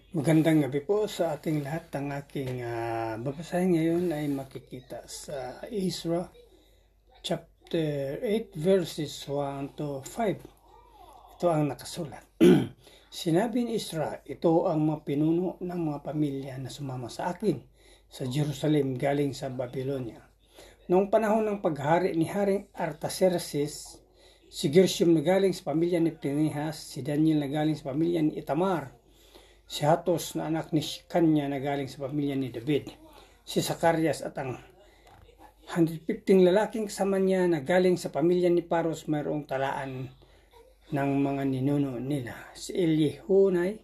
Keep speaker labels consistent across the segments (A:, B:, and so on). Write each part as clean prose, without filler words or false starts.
A: Magandang gabi po sa ating lahat. Ang aking babasahin ngayon ay makikita sa Ezra chapter 8 verses 1 to 5. Ito ang nakasulat. Sinabi ni Ezra, ito ang mga pinuno ng mga pamilya na sumama sa akin sa Jerusalem galing sa Babylonia. Noong panahon ng paghari ni Haring Artaxerxes, si Gershom na galing sa pamilya ni Pinehas, si Daniel na galing sa pamilya ni Itamar, si Hatos na anak ni Kanya na galing sa pamilya ni David, si Zacarias at ang 115 lalaking kasama niya na galing sa pamilya ni Paros, mayroong talaan ng mga ninuno nila, si Elihunay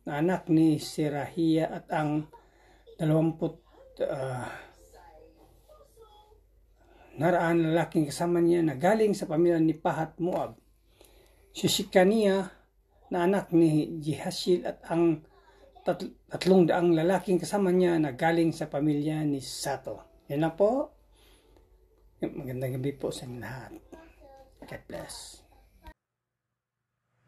A: na anak ni Serahia at ang 20 naraan lalaking kasama niya na galing sa pamilya ni Pahat Moab, si Shikania na anak ni Jehasil at ang 300 lalaking kasama niya na galing sa pamilya ni Sato. Yan lang po. Magandang gabi po sa lahat. God bless.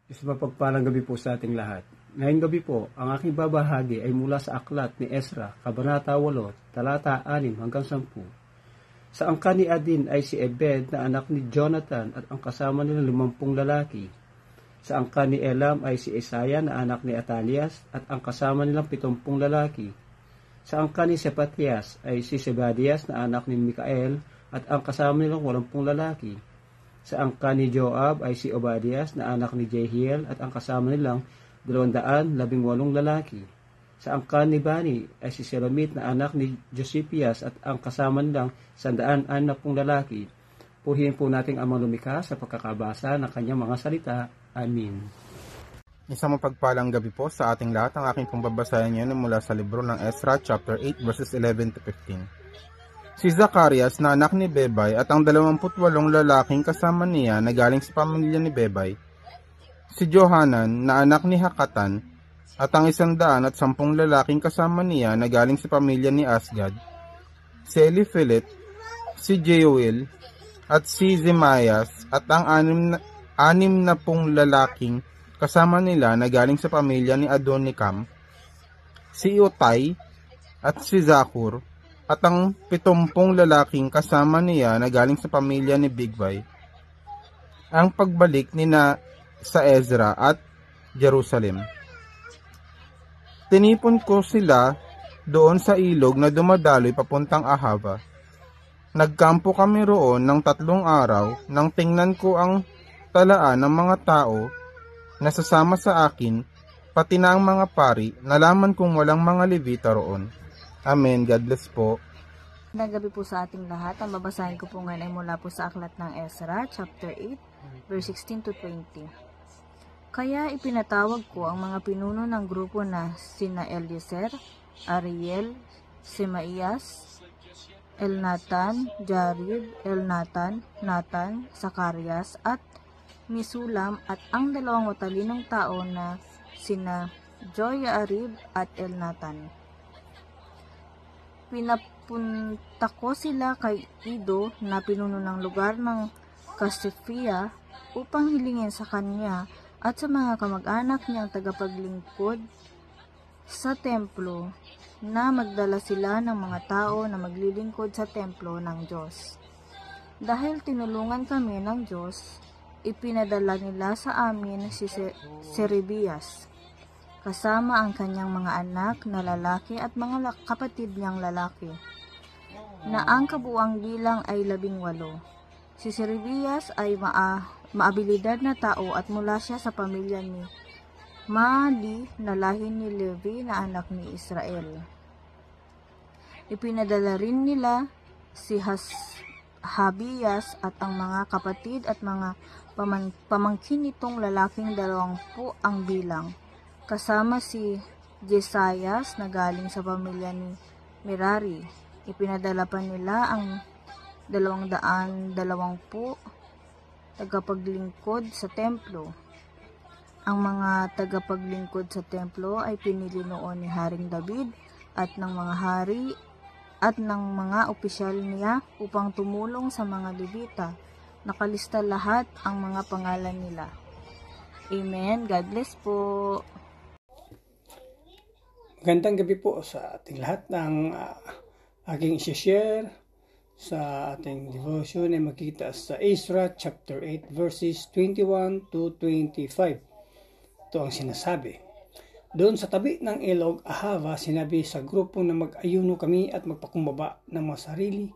B: Is mapagpalang gabi po sa ating lahat. Ngayong gabi po, ang aking babahagi ay mula sa aklat ni Ezra, Kabanata 8, talata 6 hanggang 10. Sa angka ni Adin ay si Ebed na anak ni Jonathan at ang kasama nila 50 lalaki. Sa angka ni Elam ay si Isaiah na anak ni Atalias at ang kasama nilang 70 lalaki. Sa angka ni Sepatias ay si Sebadias na anak ni Mikael at ang kasama nilang 80 lalaki. Sa angka ni Joab ay si Obadias na anak ni Jehiel at ang kasama nilang 218 lalaki. Sa angka ni Bani ay si Selomit na anak ni Josipias at ang kasama nilang 160 lalaki. Puhiin po nating Amang Lumikha sa pagkakabasa ng kanyang mga salita. Amin.
C: Isang mapagpalang gabi po sa ating lahat. Ang aking pong babasahin ngayon mula sa libro ng Ezra chapter 8 verses 11 to 15. Si Zacarias na anak ni Bebay at ang 28 lalaking kasama niya na galing sa pamilya ni Bebay, si Johanan na anak ni Hakatan at ang 110 lalaking kasama niya na galing sa pamilya ni Asgad, si Eliphelet, si Jeuel at si Zemaias at ang 60 lalaking kasama nila na galing sa pamilya ni Adonikam, si Utay at si Zakur at ang 70 lalaking kasama niya na galing sa pamilya ni Bigvai. Ang pagbalik nina sa Ezra at Jerusalem. Tinipon ko sila doon sa ilog na dumadaloy papuntang Ahava. Nagkampo kami roon ng 3 araw nang tingnan ko ang talaan ng mga tao na sasama sa akin, pati na ang mga pari, nalaman kong walang mga Levita roon. Amen. God bless po.
D: Magandang gabi po sa ating lahat. Ang babasahin ko po ngayon ay mula po sa aklat ng Ezra, chapter 8, verse 16 to 20. Kaya ipinatawag ko ang mga pinuno ng grupo na sina Eliezer, Ariel, Semaias, Elnatan, Jarib, Elnatan, Natan, Zacarias, at Misulam at ang 2 matalinong tao na sina Joiarib at Elnatan. Pinapunta ko sila kay Ido na pinuno ng lugar ng Kasifia upang hilingin sa kanya at sa mga kamag-anak niyang tagapaglingkod sa templo na magdala sila ng mga tao na maglilingkod sa templo ng Diyos. Dahil tinulungan kami ng Diyos, ipinadala nila sa amin si Serebias, kasama ang kanyang mga anak na lalaki at mga kapatid niyang lalaki, na ang kabuang bilang ay 18. Si Serebias ay maabilidad na tao at mula siya sa pamilya ni Mahli na lahi ni Levi na anak ni Israel. Ipinadala rin nila si Habias at ang mga kapatid at mga pamangkin nitong lalaking 20 ang bilang, kasama si Jesaias na galing sa pamilya ni Merari. Ipinadala pa nila ang 220 tagapaglingkod sa templo. Ang mga tagapaglingkod sa templo ay pinili noon ni Haring David at ng mga hari at ng mga opisyal niya upang tumulong sa mga Levita. Nakalista lahat ang mga pangalan nila. Amen. God bless po.
A: Magandang gabi po sa ating lahat ng aking isi-share sa ating devotion ay makikita sa Ezra chapter 8 verses 21 to 25. Ito ang sinasabi. Doon sa tabi ng ilog Ahava, sinabi sa grupo na mag-ayuno kami at magpakumbaba ng mga sarili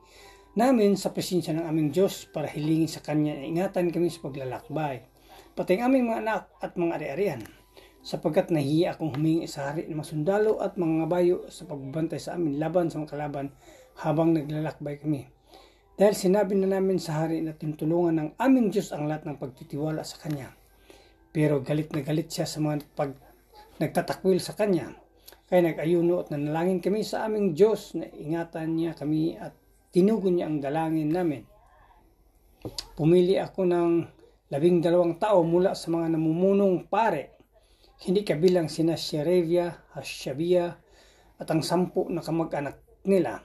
A: namin sa presensya ng aming Diyos para hilingin sa Kanya na ingatan kami sa paglalakbay, pati ang aming mga anak at mga ari-arian, sapagkat nahiya akong humingi sa hari ng mga sundalo at mga bayo sa pagbabantay sa amin laban sa mga kalaban habang naglalakbay kami. Dahil sinabi na namin sa hari na tinutulungan ng aming Diyos ang lahat ng pagtitiwala sa Kanya. Pero galit na galit siya sa mga nagtatakwil sa Kanya. Kaya nag-ayuno at nanalangin kami sa aming Diyos na ingatan niya kami at tinugon niya ang dalangin namin. Pumili ako ng 12 tao mula sa mga namumunong pare, hindi kabilang sina Sherebia, Hashabia at ang 10 na kamag-anak nila.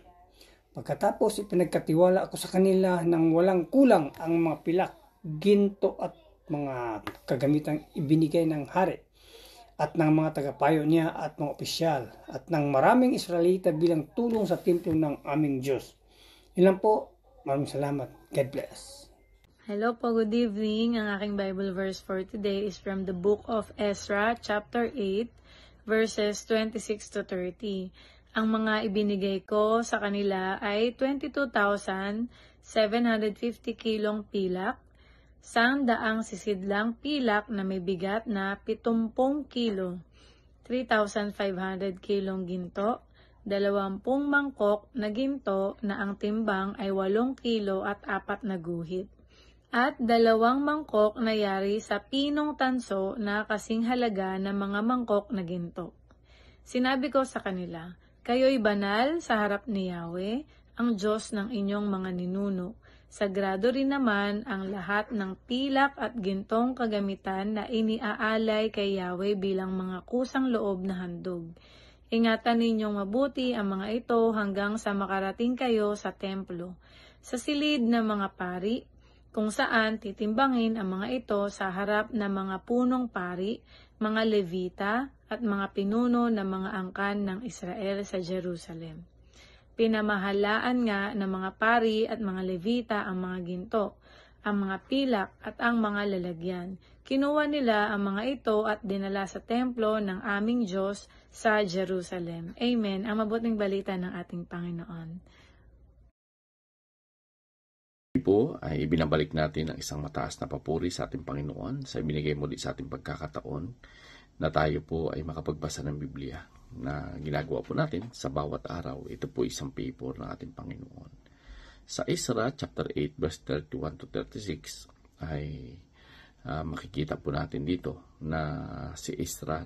A: Pagkatapos ipinagkatiwala ako sa kanila ng walang kulang ang mga pilak, ginto at mga kagamitang ibinigay ng hari at ng mga tagapayo niya at mga opisyal at ng maraming Israelita bilang tulong sa templo ng aming Diyos. Ilan po, maraming salamat. God bless.
E: Hello po, good evening. Ang aking Bible verse for today is from the book of Ezra, chapter 8, verses 26 to 30. Ang mga ibinigay ko sa kanila ay 22,750 kilong pilak, 100 sisidlang pilak na may bigat na 70 kilo, 3,500 kilong ginto, 20 mangkok na ginto na ang timbang ay 8 kilo at 4 na guhit, at 2 mangkok na yari sa pinong tanso na kasing halaga ng mga mangkok na ginto. Sinabi ko sa kanila, kayo'y banal sa harap ni Yahweh, ang Diyos ng inyong mga ninuno. Sagrado rin naman ang lahat ng pilak at gintong kagamitan na iniaalay kay Yahweh bilang mga kusang loob na handog. Ingatan ninyong mabuti ang mga ito hanggang sa makarating kayo sa templo, sa silid ng mga pari, kung saan titimbangin ang mga ito sa harap ng mga punong pari, mga Levita, at mga pinuno ng mga angkan ng Israel sa Jerusalem. Pinamahalaan nga ng mga pari at mga Levita ang mga ginto, ang mga pilak at ang mga lalagyan. Kinuha nila ang mga ito at dinala sa templo ng aming Diyos sa Jerusalem. Amen. Ang mabuting balita ng ating Panginoon.
F: Po ay ibinabalik natin ang isang mataas na papuri sa ating Panginoon sa ibinigay muli sa ating pagkakataon na tayo po ay makapagbasa ng Biblia na ginagawa po natin sa bawat araw. Ito po isang favor ng ating Panginoon. Sa Ezra chapter 8 verse 31 to 36 ay makikita po natin dito na si Ezra,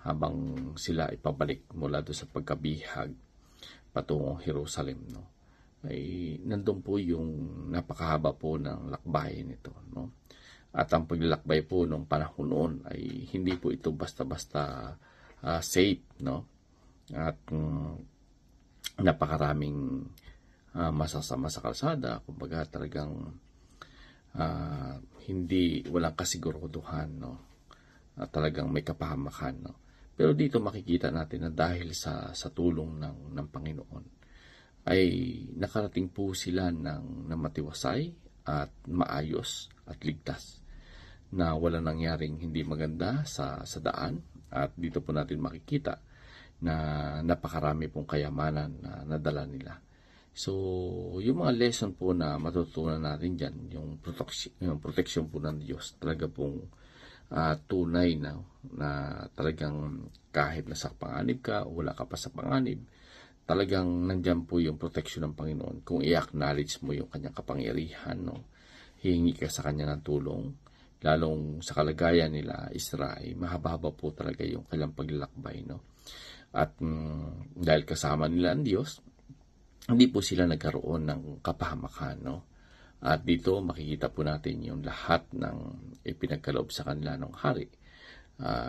F: habang sila ipabalik mula doon sa pagkabihag patungong Jerusalem, ay nandun po yung napakahaba po ng lakbayin nito, At ang paglalakbay po nung panahon noon ay hindi po ito basta-basta safe, At napakaraming masasama sa kalsada, kumbaga talagang walang kasiguruduhan, talagang may kapahamakan, Pero dito makikita natin na dahil sa tulong ng Panginoon ay nakarating po sila ng matiwasay at maayos at ligtas, na wala nangyaring hindi maganda sa daan. At dito po natin makikita na napakarami pong kayamanan na nadala nila. So, yung mga lesson po na matutunan natin dyan, yung protection po ng Diyos, talaga pong tunay na talagang kahit nasa panganib ka o wala ka pa sa panganib, talagang nandyan po yung protection ng Panginoon. Kung i-acknowledge mo yung kanyang kapangyarihan, hihingi ka sa kanya ng tulong, lalong sa kalagayan nila, Israel, mahaba-haba po talaga yung kailang paglalakbay, At dahil kasama nila ang Diyos, hindi po sila nagkaroon ng kapahamakan, At dito makikita po natin yung lahat ng ipinagkaloob sa kanila ng hari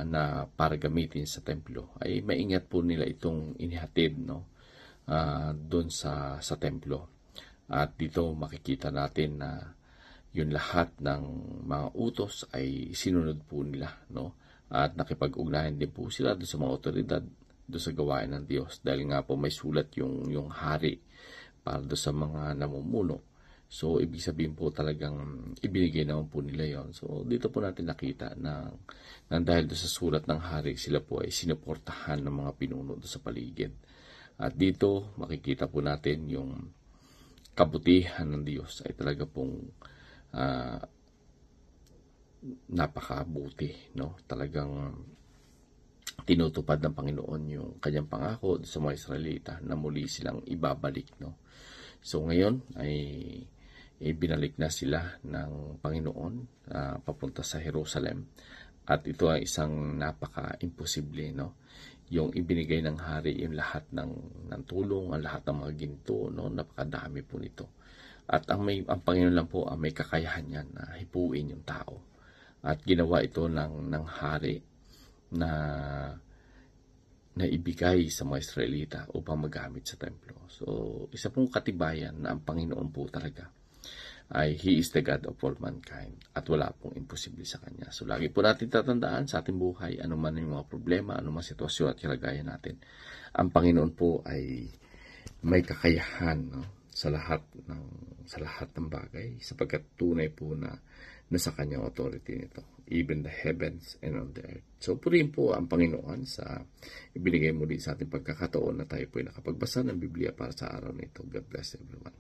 F: na para gamitin sa templo, ay maingat po nila itong inihatid, doon sa templo. At dito makikita natin na yung lahat ng mga utos ay sinunod po nila, At nakipag-ugnayan din po sila doon sa mga otoridad do sa gawain ng Diyos. Dahil nga po may sulat yung hari para do sa mga namumuno. So, ibig sabihin po talagang ibinigay naman po nila yon. So, dito po natin nakita na dahil do sa sulat ng hari, sila po ay sinuportahan ng mga pinuno do sa paligid. At dito, makikita po natin yung kabutihan ng Diyos ay talaga pong napakabuti, no? Talagang tinutupad ng Panginoon yung kanyang pangako sa mga Israelita na muli silang ibabalik, no? So, ngayon ay binalik na sila ng Panginoon papunta sa Jerusalem. At ito ay isang napaka-imposible, no? Yung ibinigay ng hari, yung lahat ng tulong, ang lahat ng mga ginto, no? Napakadami po nito. At ang Panginoon lang po ang may kakayahan yan na hipuin yung tao. At ginawa ito ng hari na ibigay sa mga Israelita upang magamit sa templo. So, isa pong katibayan na ang Panginoon po talaga ay He is the God of all mankind at wala pong imposible sa Kanya. So, lagi po natin tatandaan sa ating buhay, anuman yung mga problema, anuman sitwasyon at kalagayan natin, ang Panginoon po ay may kakayahan, no, sa lahat ng bagay, sapagkat tunay po na nasa Kanyang authority nito, even the heavens and on the earth. So, purihin po ang Panginoon sa ibinigay muli sa ating pagkakataon na tayo po ay nakapagbasa ng Biblia para sa araw na ito. God bless everyone.